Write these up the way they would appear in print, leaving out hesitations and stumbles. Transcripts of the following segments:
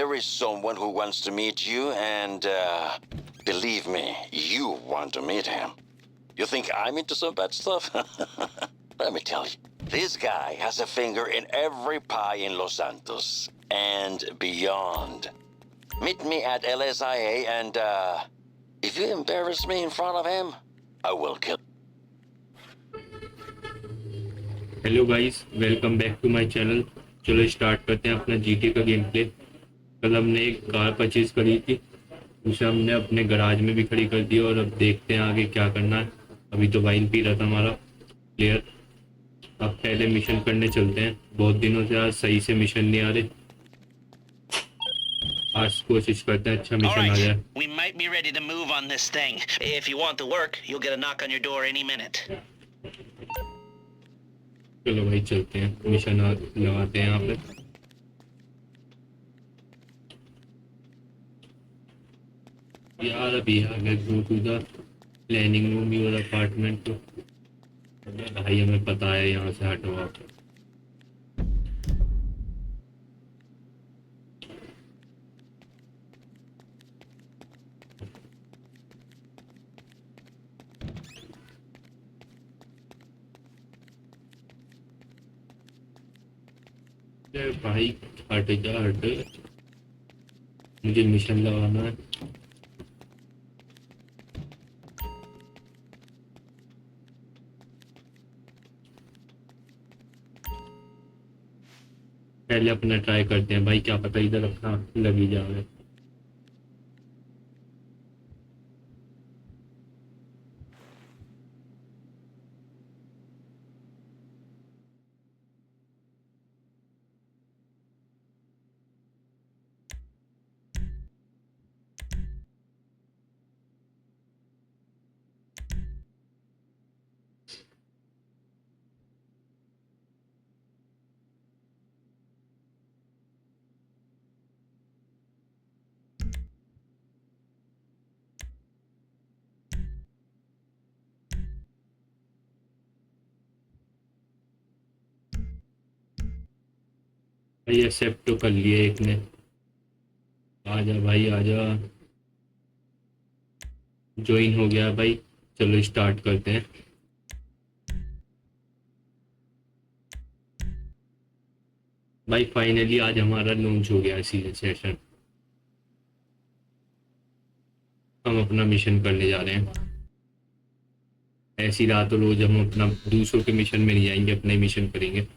there is someone who wants to meet you, and believe me, you want to meet him. You think I'm into some bad stuff? Let me tell you, this guy has a finger in every pie in Los Santos and beyond. Meet me at LSIA, and if you embarrass me in front of him, I will kill. Hello guys, welcome back to my channel. चलो start करते हैं अपना GT का game play. कल हमने एक car purchase करी थी, उसे हमने अपने गराज में भी खड़ी कर दी और अब देखते हैं आगे क्या करना है। अभी तो वाइन पी रहा था हमारा प्लेयर। अब पहले मिशन करने चलते हैं। बहुत दिनों से आज सही से मिशन नहीं आ रहे। आज कोशिश करते हैं अच्छा मिशन आ जाए। We might be ready to move on this thing. If you want to work, you'll get a knock on your door any minute. चलो भाई चलते हैं, मिशन लगाते हैं यहाँ पे। यार अभी आ गए go to the planning room your apartment. तो भाई हमें पता है, यहाँ से हटो आप। भाई हट जा हट, मुझे मिशन लगाना है। पहले अपना ट्राई करते हैं भाई, क्या पता इधर अपना लग ही जाए। भाई एक्सेप्ट तो कर लिए एक ने। आजा भाई आजा, ज्वाइन हो गया भाई। चलो स्टार्ट करते हैं। भाई फाइनली आज हमारा लॉन्च हो गया सीजन सेशन। हम अपना मिशन करने जा रहे हैं। ऐसी रातों रोज हम अपना दूसरों के मिशन में नहीं जाएंगे, अपना ही मिशन करेंगे।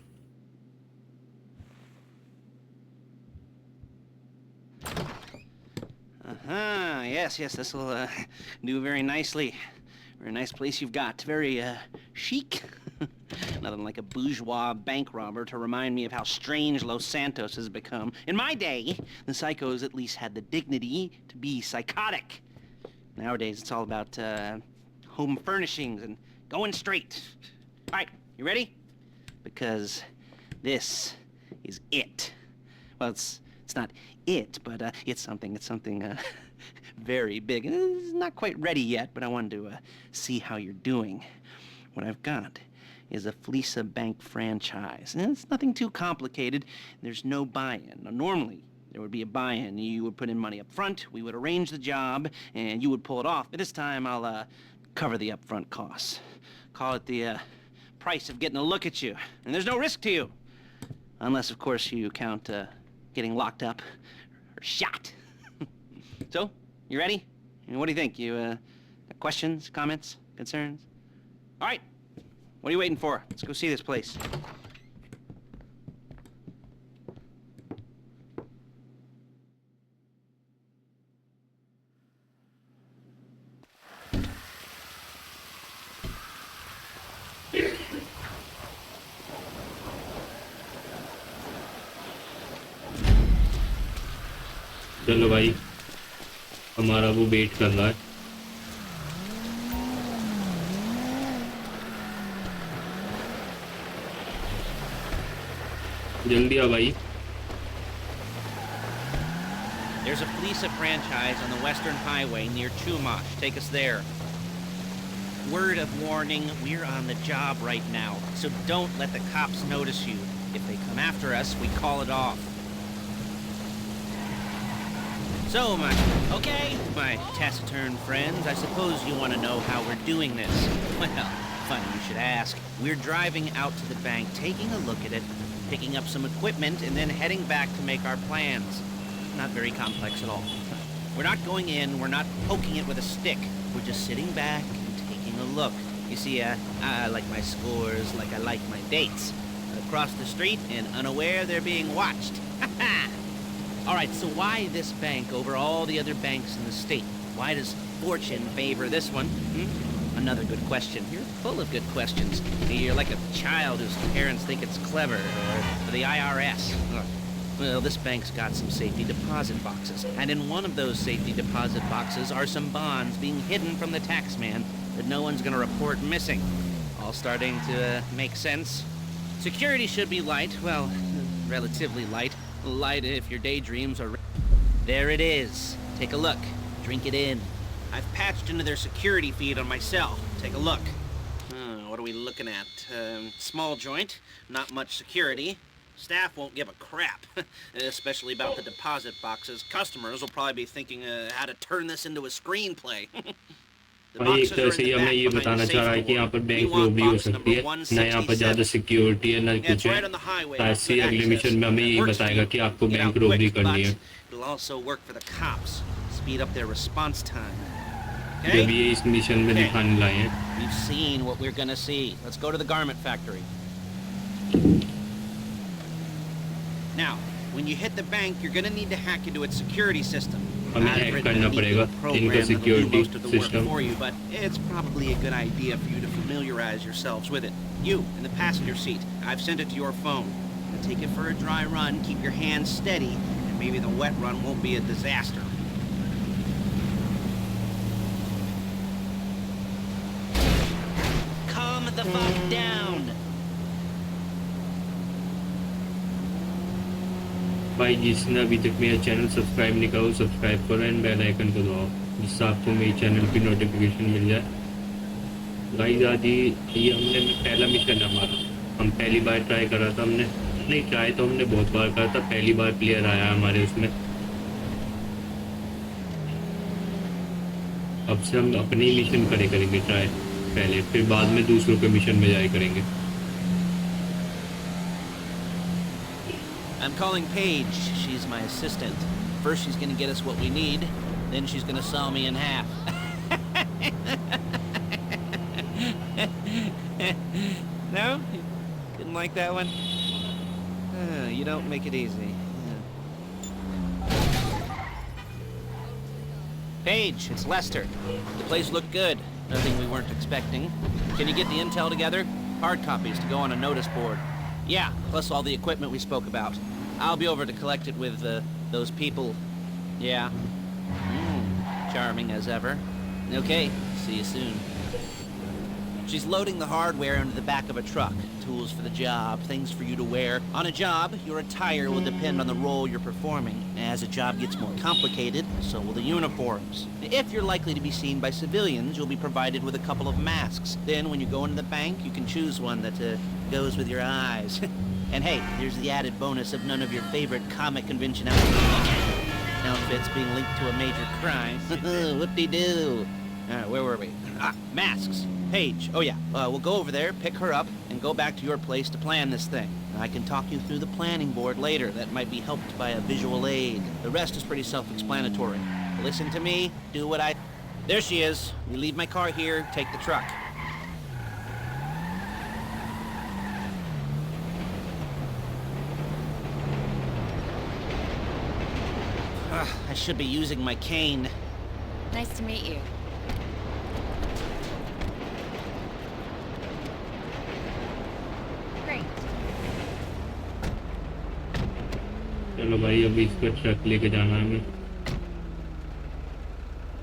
Yes, this will do very nicely. Very nice place you've got. Very chic. Nothing like a bourgeois bank robber to remind me of how strange Los Santos has become. In my day, the psychos at least had the dignity to be psychotic. Nowadays, it's all about home furnishings and going straight. All right, you ready? Because this is it. Well, it's not it, but it's something very big. It's not quite ready yet, but I wanted to see how you're doing. What I've got is a Fleesa Bank franchise. And it's nothing too complicated. There's no buy-in. Now, normally, there would be a buy-in. You would put in money up front, we would arrange the job, and you would pull it off. But this time, I'll cover the upfront costs. Call it the price of getting a look at you. And there's no risk to you. Unless, of course, you count getting locked up or shot. So, you ready? What do you think? You got questions, comments, concerns? All right. What are you waiting for? Let's go see this place. चलो भाई, हमारा वो wait कर रहा है। जल्दी आ भाई। There's a Fleesa franchise on the Western Highway near Chumash. Take us there. Word of warning, we're on the job right now, so don't let the cops notice you. If they come after us, we call it off. So, my taciturn friends, I suppose you want to know how we're doing this. Well, funny you should ask. We're driving out to the bank, taking a look at it, picking up some equipment, and then heading back to make our plans. Not very complex at all. We're not going in, we're not poking it with a stick. We're just sitting back and taking a look. You see, I like my scores like I like my dates. Across the street and unaware they're being watched. All right, so why this bank over all the other banks in the state? Why does fortune favor this one? Another good question. You're full of good questions. You're like a child whose parents think it's clever, or the IRS. Well, this bank's got some safety deposit boxes, and in one of those safety deposit boxes are some bonds being hidden from the tax man that no one's gonna report missing. All starting to make sense. Security should be light, well, relatively light. Light if your daydreams are... There it is. Take a look. Drink it in. I've patched into their security feed on my cell. Take a look. What are we looking at? Small joint, not much security. Staff won't give a crap, especially about the deposit boxes. Customers will probably be thinking how to turn this into a screenplay. भाई एक तरह से ये हमें ये बताना चाह रहा है कि यहाँ पर बैंक रोबरी हो सकती है ना यहाँ पर ज़्यादा सिक्योरिटी है ना कुछ है ऐसे अगले मिशन में हमें यही बताएगा कि आपको बैंक रोबरी करनी है जब ये इस मिशन में दिखाने लाए हैं We've seen what we're gonna see. Let's go to the garment factory. Now, when you hit the bank, you're gonna need to hack into its security system. हमें हैक करना पड़ेगा इनका security system but it's probably a good idea for you to familiarize yourselves with it. You in the passenger seat, I've sent it to your phone. Now take it for a dry run, keep your hands steady, and maybe the wet run won't be a disaster. Calm the fuck down. भाई जिसने अभी तक मेरा channel subscribe नहीं करा वो subscribe करो and bell icon को दबाओ जिससे आपको मेरे चैनल की नोटिफिकेशन मिल जाए गाइस आज ये हमने पहला मिशन है हमारा हम पहली बार ट्राई करा था हमने नहीं ट्राई तो हमने बहुत बार करा था पहली बार प्लेयर आया हमारे उसमें अब से हम अपनी मिशन करेंगे ट्राई पहले फिर बाद में दूसरों के मिशन में जाए करेंगे I'm calling Paige. She's my assistant. First she's gonna get us what we need, then she's gonna saw me in half. No? Didn't like that one? You don't make it easy. Paige, it's Lester. The place looked good. Nothing we weren't expecting. Can you get the intel together? Hard copies to go on a notice board. Yeah, plus all the equipment we spoke about. I'll be over to collect it with those people. Yeah. Charming as ever. Okay, see you soon. She's loading the hardware into the back of a truck. Tools for the job, things for you to wear. On a job, your attire will depend on the role you're performing. As a job gets more complicated, so will the uniforms. If you're likely to be seen by civilians, you'll be provided with a couple of masks. Then when you go into the bank, you can choose one that goes with your eyes. And hey, here's the added bonus of none of your favorite comic convention outfits being linked to a major crime. Whoop-de-doo. Where were we? Masks. Paige. Oh yeah, we'll go over there, pick her up, and go back to your place to plan this thing. I can talk you through the planning board later. That might be helped by a visual aid. The rest is pretty self-explanatory. Listen to me, do what I... There she is. We leave my car here, take the truck. I should be using my cane. Nice to meet you. Great. चलो भाई अभी इसका truck लेके जाना है हमें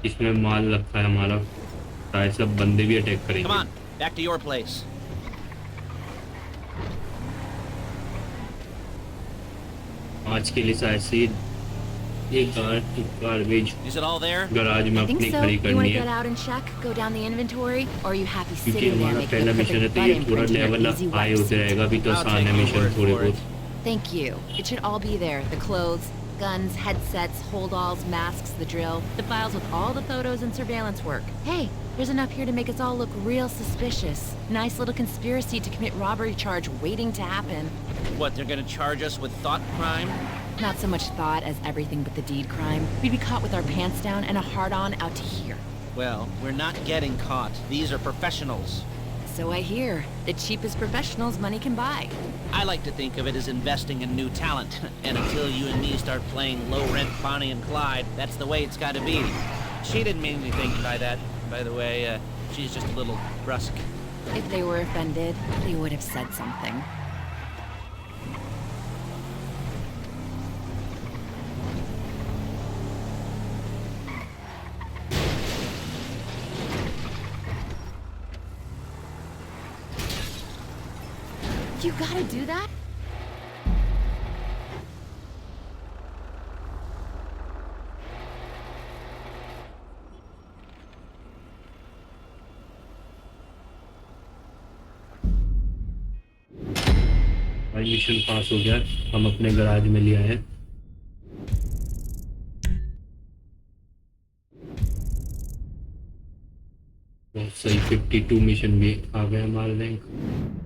इसमें माल रखा है हमारा शायद सब बंदे भी अटैक करेंगे Come on, back to your place. आज के लिए शायद से एक garbage Is it all there? Garage में I think अपनी so. खड़ी You want करनी to है get out and check, go down the inventory, or are you happy क्योंकि sitting there हमारा making पहला a मिशन है perfect तो butt ये imprint थोड़ा in your level easy high wax होते suit? रहेगा अभी तो I'll आसान take है your मिशन word थोड़े for it. बहुत Thank you. It should all be there. The clothes, Shotguns, headsets, holdalls, masks, the drill. The files with all the photos and surveillance work. Hey, there's enough here to make us all look real suspicious. Nice little conspiracy to commit robbery charge waiting to happen. What, they're gonna charge us with thought crime? Not so much thought as everything but the deed crime. We'd be caught with our pants down and a hard-on out to here. Well, we're not getting caught. These are professionals. So I hear. The cheapest professionals money can buy. I like to think of it as investing in new talent. And until you and me start playing low-rent Bonnie and Clyde, that's the way it's gotta be. She didn't mean anything by that, by the way. She's just a little brusque. If they were offended, they would have said something. You gotta do that? भाई mission पास हो गया, हम अपने garage में ले आए हैं। बहुत सही, 52 मिशन भी आ गया हमारे रैंक।